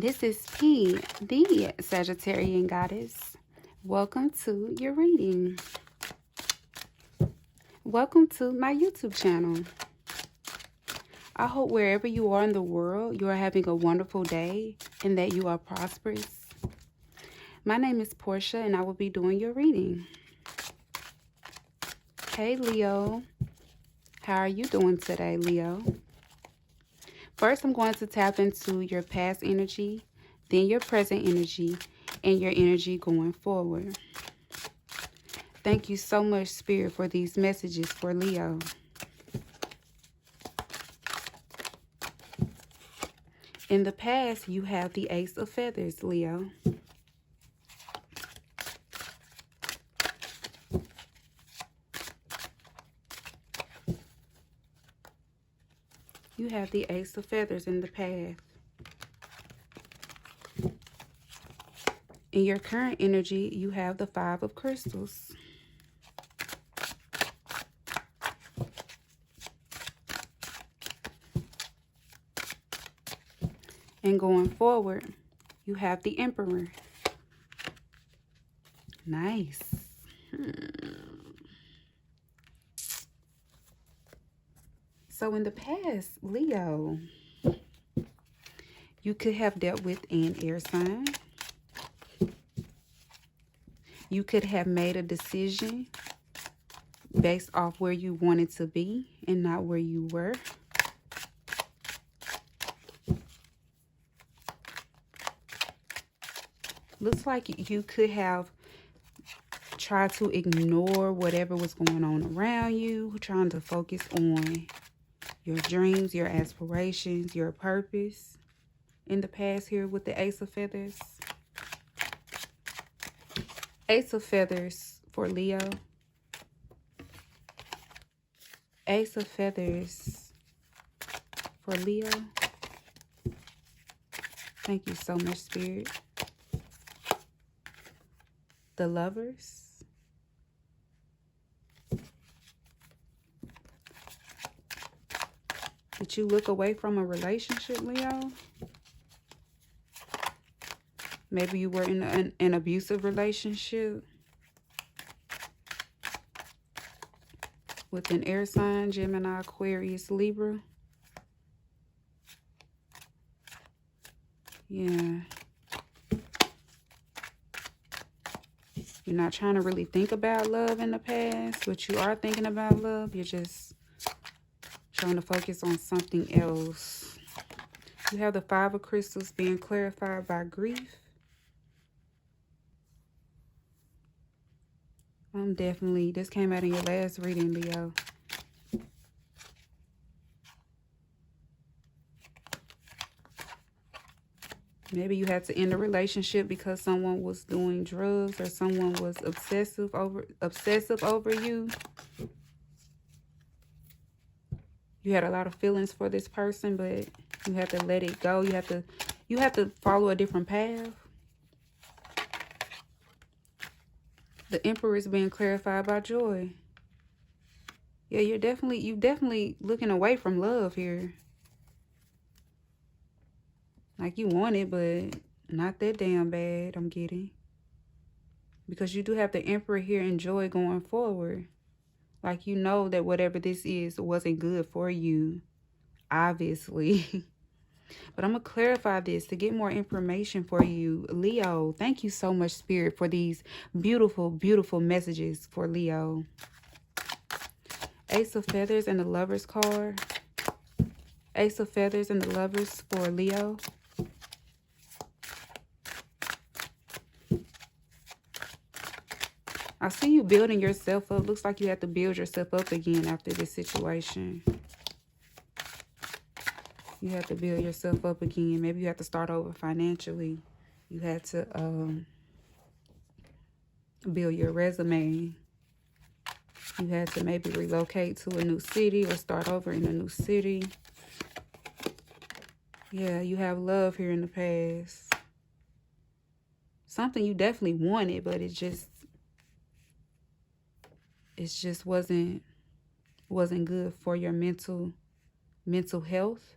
This is P, the Sagittarian Goddess. Welcome to your reading. Welcome to my YouTube channel. I hope wherever you are in the world, you are having a wonderful day and that you are prosperous. My name is Portia and I will be doing your reading. Hey Leo, how are you doing today, Leo? First, I'm going to tap into your past energy, then your present energy, and your energy going forward. Thank you so much, Spirit, for these messages for Leo. In the past, you have the Ace of Feathers, Leo. You have the Ace of Feathers in the past. In your current energy, you have the Five of Crystals. And going forward, you have the Emperor. Nice. So in the past, Leo, you could have dealt with an air sign. You could have made a decision based off where you wanted to be and not where you were. Looks like you could have tried to ignore whatever was going on around you, trying to focus on your dreams, your aspirations, your purpose in the past here with the Ace of Feathers. Ace of Feathers for Leo. Ace of Feathers for Leo. Thank you so much, Spirit. The Lovers. Did you look away from a relationship, Leo? Maybe you were in an abusive relationship with an air sign, Gemini, Aquarius, Libra. Yeah. You're not trying to really think about love in the past, but you are thinking about love. You're just trying to focus on something else. You have the Five of Crystals being clarified by grief. Definitely, this came out in your last reading, Leo. Maybe you had to end a relationship because someone was doing drugs or someone was obsessive over you. You had a lot of feelings for this person, but you have to let it go. You have to follow a different path. The Emperor is being clarified by joy. Yeah, you're definitely looking away from love here. Like you want it, but not that damn bad, I'm getting. Because you do have the Emperor here in joy going forward. Like you know that whatever this is wasn't good for you, obviously. But I'm going to clarify this to get more information for you. Leo, thank you so much, Spirit, for these beautiful, beautiful messages for Leo. Ace of Feathers and the Lovers card. Ace of Feathers and the Lovers for Leo. I see you building yourself up. Looks like you have to build yourself up again after this situation. You have to build yourself up again. Maybe you have to start over financially. You had to build your resume. You had to maybe relocate to a new city or start over in a new city. Yeah, you have love here in the past. Something you definitely wanted, but it just wasn't good for your mental health.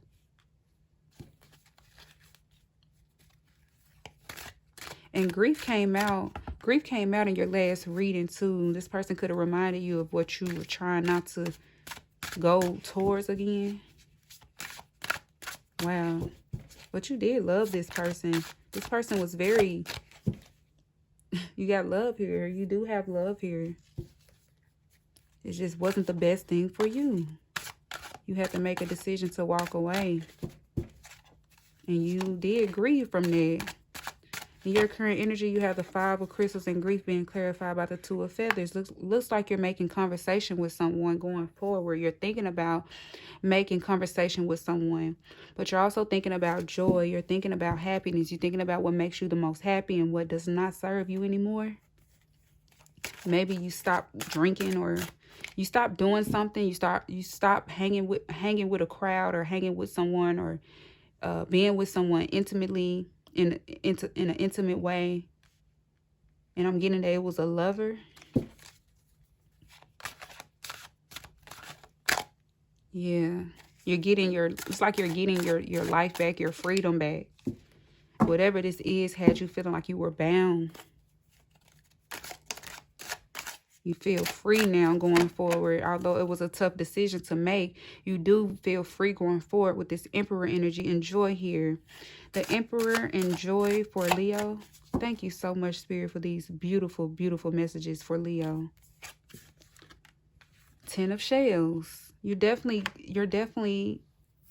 And grief came out. Grief came out in your last reading too. This person could have reminded you of what you were trying not to go towards again. Wow. But you did love this person. This person was very... You got love here. You do have love here. It just wasn't the best thing for you. You had to make a decision to walk away. And you did grieve from that. In your current energy, you have the 5 of crystals and grief being clarified by the 2 of feathers. Looks like you're making conversation with someone going forward. You're thinking about making conversation with someone. But you're also thinking about joy. You're thinking about happiness. You're thinking about what makes you the most happy and what does not serve you anymore. Maybe you stop drinking, or you stop doing something. You stop hanging with a crowd, or hanging with someone, or being with someone intimately in an intimate way. And I'm getting that it was a lover. Yeah. It's like you're getting your life back, your freedom back. Whatever this is had you feeling like you were bound. You feel free now going forward. Although it was a tough decision to make, you do feel free going forward with this Emperor energy and joy here. The Emperor and joy for Leo. Thank you so much, Spirit, for these beautiful, beautiful messages for Leo. 10 of Shells. You're definitely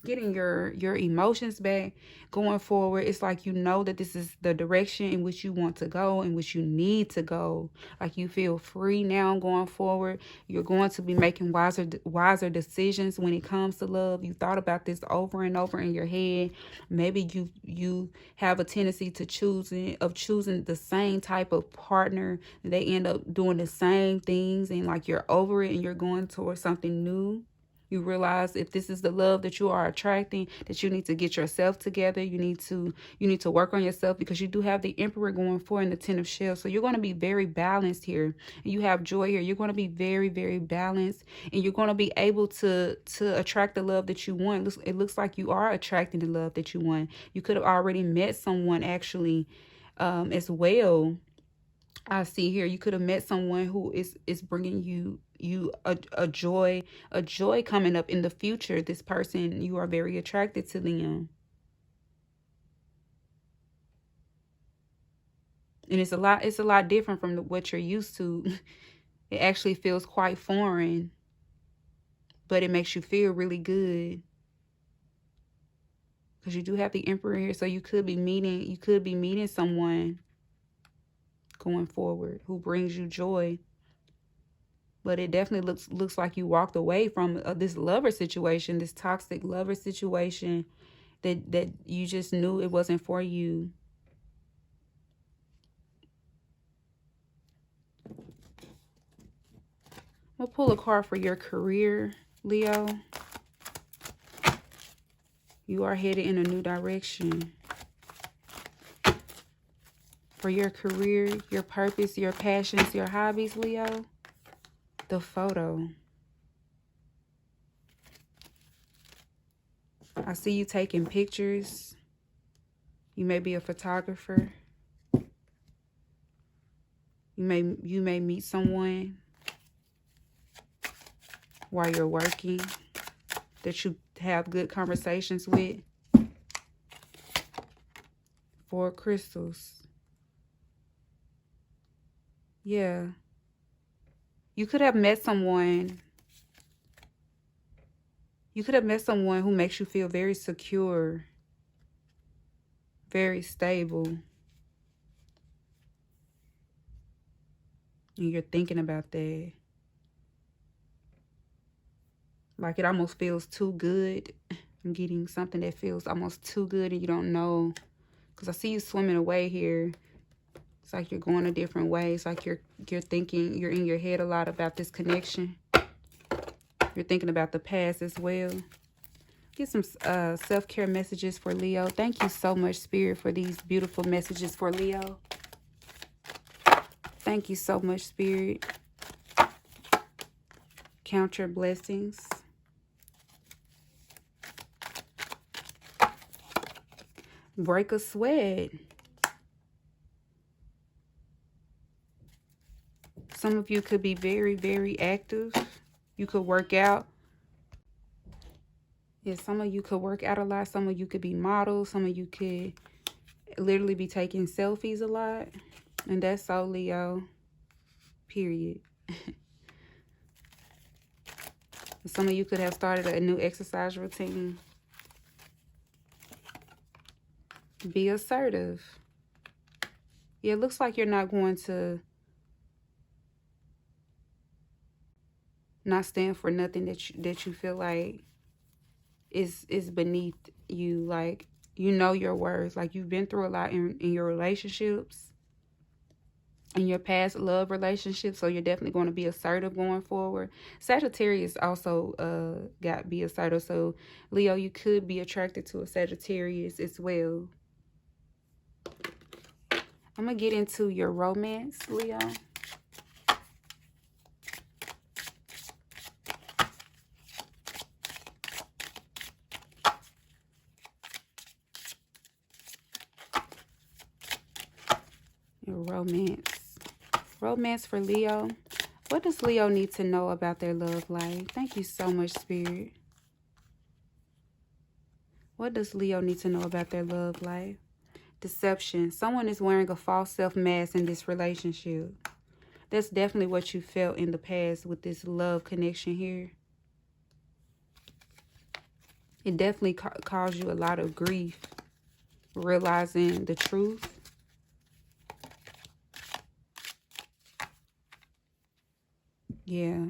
getting your emotions back going forward. It's like you know that this is the direction in which you want to go, in which you need to go. Like you feel free now going forward. You're going to be making wiser decisions when it comes to love. You thought about this over and over in your head. Maybe you have a tendency to choosing the same type of partner. They end up doing the same things, and like you're over it and you're going towards something new. You realize if this is the love that you are attracting, that you need to get yourself together. You need to work on yourself, because you do have the Emperor going forward in the 10 of Shells. So you're going to be very balanced here. And you have joy here. You're going to be very, very balanced. And you're going to be able to attract the love that you want. It looks like you are attracting the love that you want. You could have already met someone actually as well. I see here you could have met someone who is bringing you a joy coming up in the future. This person, you are very attracted to them, and it's a lot different from what you're used to. It actually feels quite foreign, but it makes you feel really good, because you do have the Emperor here. So you could be meeting someone going forward who brings you joy. But it definitely looks like you walked away from this lover situation, this toxic lover situation that you just knew it wasn't for you. We'll pull a card for your career, Leo. You are headed in a new direction. For your career, your purpose, your passions, your hobbies, Leo. The photo. I see you taking pictures. You may be a photographer. You may meet someone while you're working that you have good conversations with. 4 crystals. Yeah. You could have met someone. You could have met someone who makes you feel very secure, very stable. And you're thinking about that. Like it almost feels too good. I'm getting something that feels almost too good and you don't know. Because I see you swimming away here. It's like you're going a different way. It's like you're thinking, you're in your head a lot about this connection. You're thinking about the past as well. Get some self-care messages for Leo. Thank you so much, Spirit, for these beautiful messages for Leo. Thank you so much, Spirit. Count your blessings. Break a sweat. Some of you could be very, very active. You could work out. Yeah, some of you could work out a lot. Some of you could be models. Some of you could literally be taking selfies a lot. And that's so Leo. Period. Some of you could have started a new exercise routine. Be assertive. Yeah, it looks like you're not going to not stand for nothing that you feel like is beneath you. Like, you know your worth. Like, you've been through a lot in your relationships, in your past love relationships, so you're definitely going to be assertive going forward. Sagittarius also got be assertive, so Leo, you could be attracted to a Sagittarius as well. I'm gonna get into your romance, Leo. Your romance for Leo. What does Leo need to know about their love life? Thank you so much, Spirit. What does Leo need to know about their love life? Deception. Someone is wearing a false self-mask in this relationship. That's definitely what you felt in the past with this love connection here. It definitely caused you a lot of grief, realizing the truth. Yeah.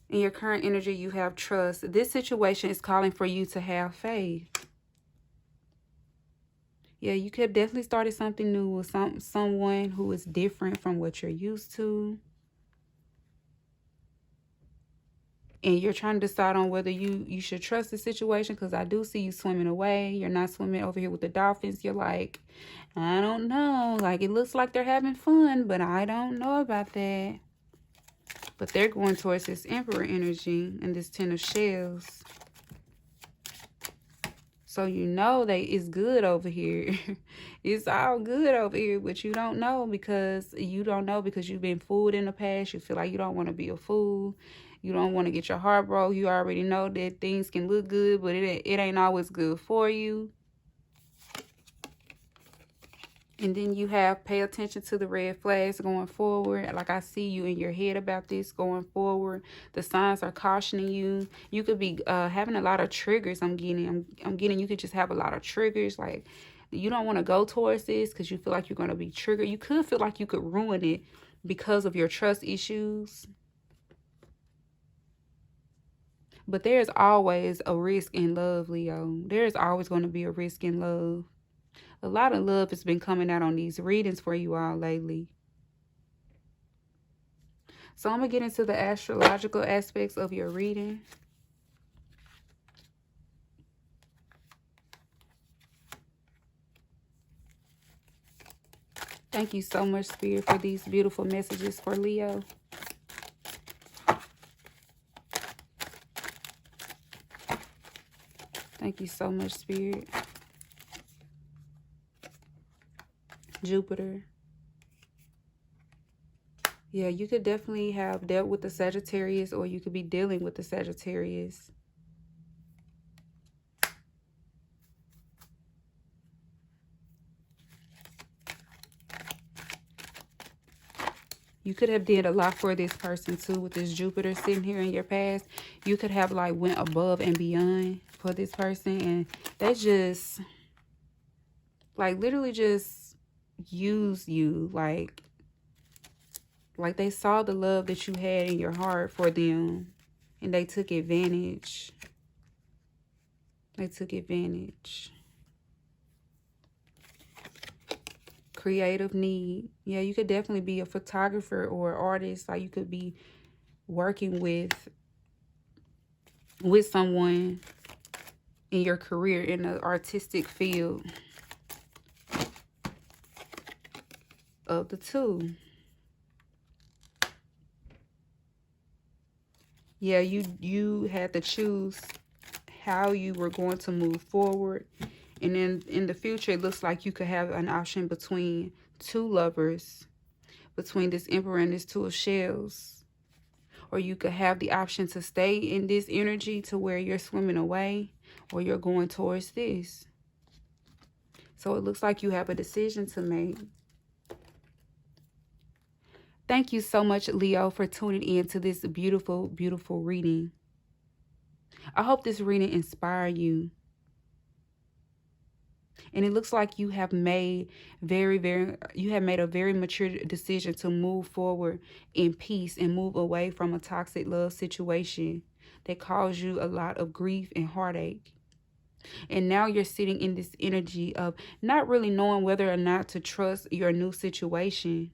In your current energy, you have trust. This situation is calling for you to have faith. Yeah, you could have definitely started something new with someone who is different from what you're used to. And you're trying to decide on whether you should trust the situation, because I do see you swimming away. You're not swimming over here with the dolphins. You're like, I don't know. Like, it looks like they're having fun, but I don't know about that. But they're going towards this Emperor energy and this Ten of Shells. So you know it's good over here. It's all good over here, but you don't know because you've been fooled in the past. You feel like you don't want to be a fool. You don't want to get your heart broke. You already know that things can look good, but it ain't always good for you. And then you have pay attention to the red flags going forward. Like, I see you in your head about this going forward. The signs are cautioning you. You could be having a lot of triggers. I'm getting you could just have a lot of triggers. Like, you don't want to go towards this because you feel like you're going to be triggered. You could feel like you could ruin it because of your trust issues. But there's always a risk in love, Leo. There's always going to be a risk in love. A lot of love has been coming out on these readings for you all lately. So I'm going to get into the astrological aspects of your reading. Thank you so much, Spirit, for these beautiful messages for Leo. Thank you so much, Spirit. Jupiter. Yeah, you could definitely have dealt with the Sagittarius, or you could be dealing with the Sagittarius. You could have did a lot for this person too with this Jupiter sitting here in your past. You could have like went above and beyond for this person, and they just like literally just use you. Like they saw the love that you had in your heart for them, and they took advantage. They took advantage. Creative need. Yeah, you could definitely be a photographer or artist. Like, you could be working with someone in your career in the artistic field of the two. Yeah, you had to choose how you were going to move forward. And then in the future, it looks like you could have an option between two lovers between this Emperor and this Two of Shells. Or you could have the option to stay in this energy to where you're swimming away, or you're going towards this. So it looks like you have a decision to make. Thank you so much, Leo, for tuning in to this beautiful, beautiful reading. I hope this reading inspired you. And it looks like you have made a very mature decision to move forward in peace and move away from a toxic love situation that caused you a lot of grief and heartache. And now you're sitting in this energy of not really knowing whether or not to trust your new situation.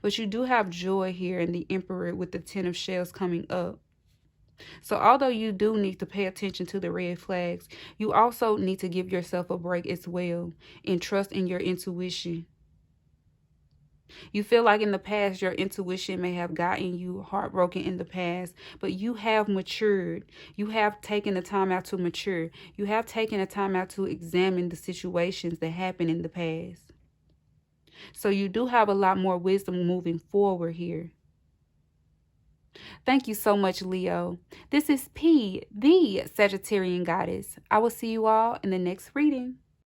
But you do have joy here in the Emperor with the Ten of Shells coming up. So although you do need to pay attention to the red flags, you also need to give yourself a break as well and trust in your intuition. You feel like in the past, your intuition may have gotten you heartbroken in the past, but you have matured. You have taken the time out to mature. You have taken the time out to examine the situations that happened in the past. So you do have a lot more wisdom moving forward here. Thank you so much, Leo. This is P, the Sagittarian Goddess. I will see you all in the next reading.